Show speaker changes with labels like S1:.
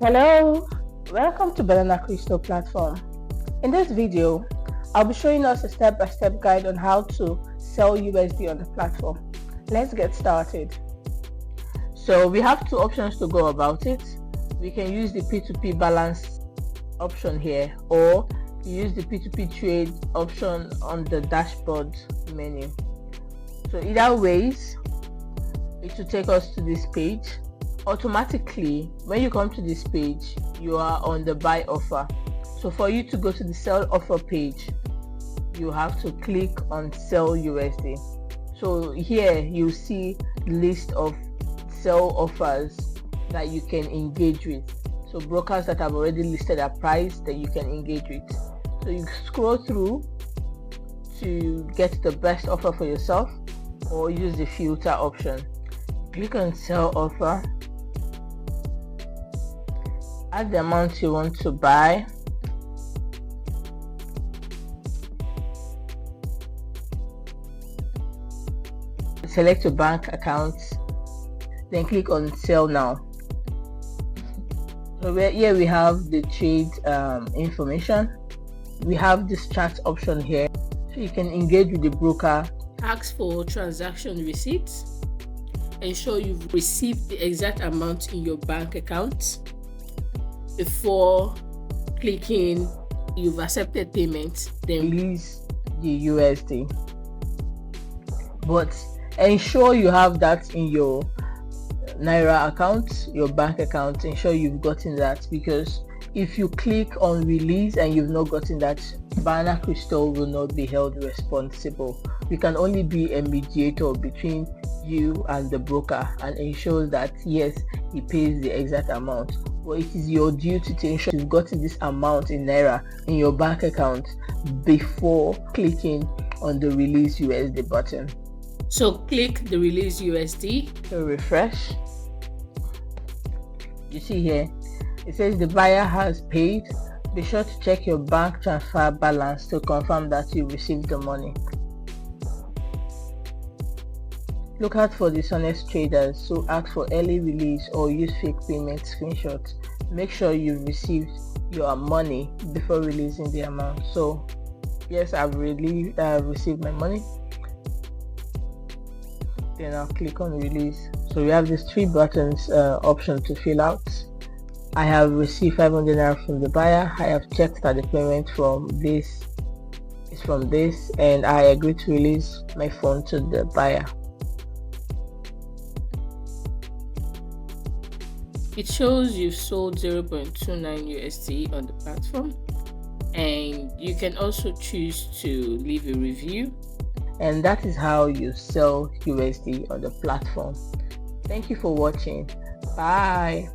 S1: Hello, welcome to BananaCrystal platform. In this video, I'll be showing us a step-by-step guide on how to sell USD on the platform. Let's get started. So we have two options to go about it. We can use the P2P balance option here, or use the P2P trade option on the dashboard menu. So either ways, it will take us to this page. Automatically, when you come to this page, you are on the buy offer. So for you to go to the sell offer page, you have to click on Sell USD. So here you see list of sell offers that you can engage with. So brokers that have already listed a price that you can engage with. So you scroll through to get the best offer for yourself, or use the filter option. Click on sell offer. Add the amount you want to buy. Select your bank account, then click on sell now. So here we have the trade information. We have this chat option here, so you can engage with the broker.
S2: Ask for transaction receipts. Ensure you've received the exact amount in your bank account. Before clicking you've accepted payment, then
S1: release the USD. But ensure you have that in your Naira account, your bank account. Ensure you've gotten that, because if you click on release and you've not gotten that, BananaCrystal will not be held responsible. We can only be a mediator between you and the broker and ensure that yes, he pays the exact amount. But it is your duty to ensure you've gotten this amount in Naira in your bank account before clicking on the release USD button.
S2: So click the release USD.
S1: So refresh. You see here, it says the buyer has paid. Be sure to check your bank transfer balance to confirm that you received the money. Look out for dishonest traders, so ask for early release or use fake payment screenshots. Make sure you've received your money before releasing the amount. So yes, I've received my money. Then I'll click on release. So we have these three buttons option to fill out. I have received 500 Naira from the buyer. I have checked that the payment from this is from this, and I agree to release my fund to the buyer.
S2: It shows you've sold 0.29 USD on the platform, and you can also choose to leave a review.
S1: And that is how you sell USD on the platform. Thank you for watching. Bye.